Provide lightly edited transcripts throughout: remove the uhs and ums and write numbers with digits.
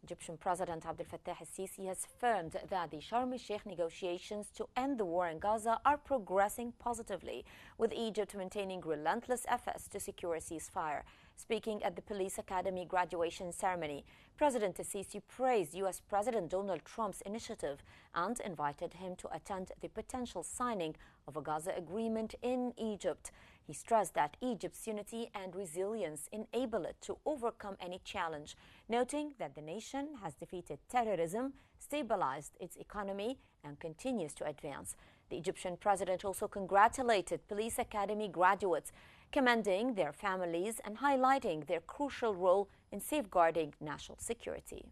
Egyptian President Abdel Fattah El-Sisi has affirmed that the Sharm el-Sheikh negotiations to end the war in Gaza are progressing positively, with Egypt maintaining relentless efforts to secure a ceasefire. Speaking at the Police Academy graduation ceremony, President El-Sisi praised U.S. President Donald Trump's initiative and invited him to attend the potential signing of a Gaza agreement in Egypt. He stressed that Egypt's unity and resilience enable it to overcome any challenge, noting that the nation has defeated terrorism, stabilized its economy, and continues to advance. The Egyptian president also congratulated Police Academy graduates, commending their families and highlighting their crucial role in safeguarding national security.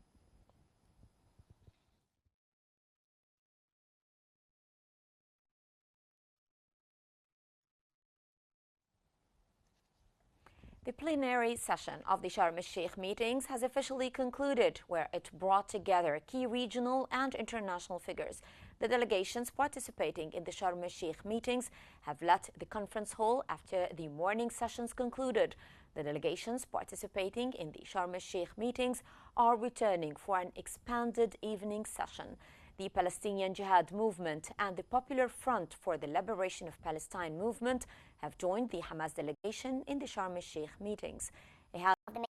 The plenary session of the Sharm el-Sheikh meetings has officially concluded, where it brought together key regional and international figures. The delegations participating in the Sharm el-Sheikh meetings have left the conference hall after the morning sessions concluded. The delegations participating in the Sharm el-Sheikh meetings are returning for an expanded evening session. The Palestinian Jihad movement and the Popular Front for the Liberation of Palestine movement have joined the Hamas delegation in the Sharm el-Sheikh meetings.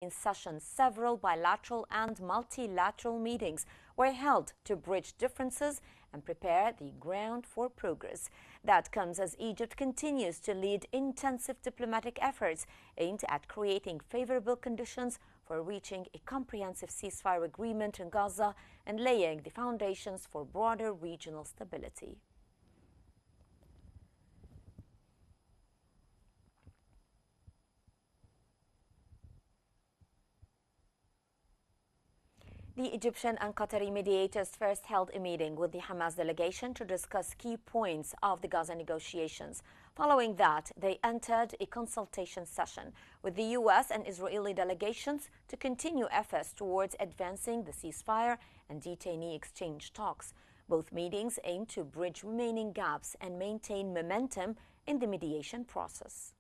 In session, several bilateral and multilateral meetings were held to bridge differences and prepare the ground for progress. That comes as Egypt continues to lead intensive diplomatic efforts aimed at creating favorable conditions for reaching a comprehensive ceasefire agreement in Gaza and laying the foundations for broader regional stability. The Egyptian and Qatari mediators first held a meeting with the Hamas delegation to discuss key points of the Gaza negotiations. Following that, they entered a consultation session with the U.S. and Israeli delegations to continue efforts towards advancing the ceasefire and detainee exchange talks. Both meetings aim to bridge remaining gaps and maintain momentum in the mediation process.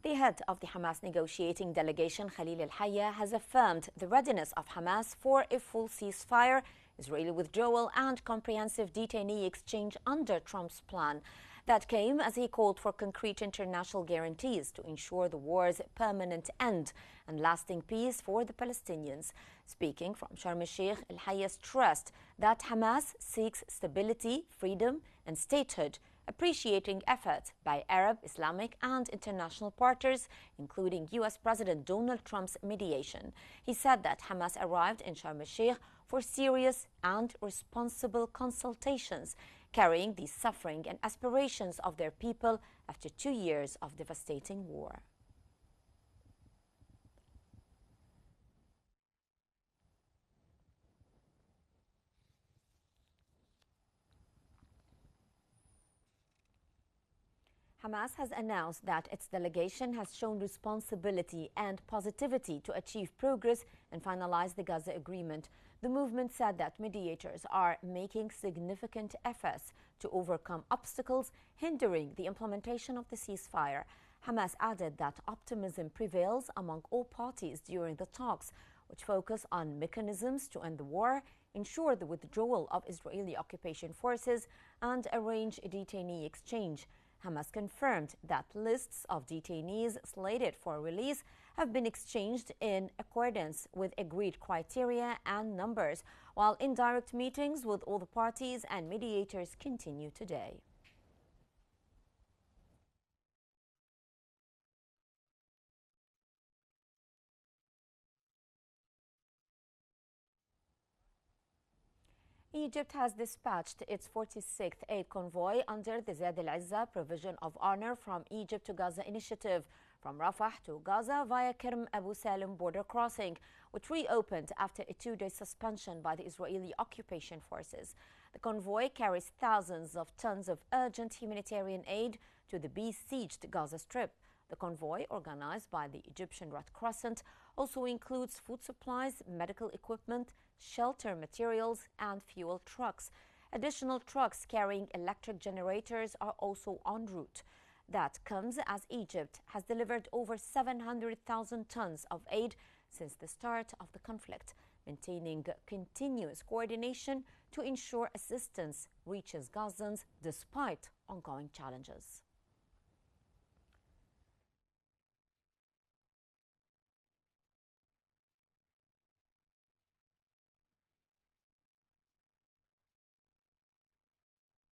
The head of the Hamas negotiating delegation, Khalil al-Hayya, has affirmed the readiness of Hamas for a full ceasefire, Israeli withdrawal, and comprehensive detainee exchange under Trump's plan. That came as he called for concrete international guarantees to ensure the war's permanent end and lasting peace for the Palestinians. Speaking from Sharm el-Sheikh, al-Hayya stressed that Hamas seeks stability, freedom, and statehood, appreciating efforts by Arab, Islamic, and international partners, including U.S. President Donald Trump's mediation. He said that Hamas arrived in Sharm el-Sheikh for serious and responsible consultations, carrying the suffering and aspirations of their people after 2 years of devastating war. Hamas has announced that its delegation has shown responsibility and positivity to achieve progress and finalize the Gaza agreement. The movement said that mediators are making significant efforts to overcome obstacles hindering the implementation of the ceasefire. Hamas added that optimism prevails among all parties during the talks, which focus on mechanisms to end the war, ensure the withdrawal of Israeli occupation forces, and arrange a detainee exchange. Hamas confirmed that lists of detainees slated for release have been exchanged in accordance with agreed criteria and numbers, while indirect meetings with all the parties and mediators continue today. Egypt has dispatched its 46th aid convoy under the Zad al-Izza Provision of Honor from Egypt to Gaza initiative from Rafah to Gaza via Kerm Abu Salim border crossing, which reopened after a 2-day suspension by the Israeli occupation forces. The The convoy carries thousands of tons of urgent humanitarian aid to the besieged Gaza Strip. The convoy, organized by the Egyptian Red Crescent, also includes food supplies, medical equipment, shelter materials, and fuel trucks. Additional trucks carrying electric generators are also en route. That comes as Egypt has delivered over 700,000 tons of aid since the start of the conflict, maintaining continuous coordination to ensure assistance reaches Gazans despite ongoing challenges.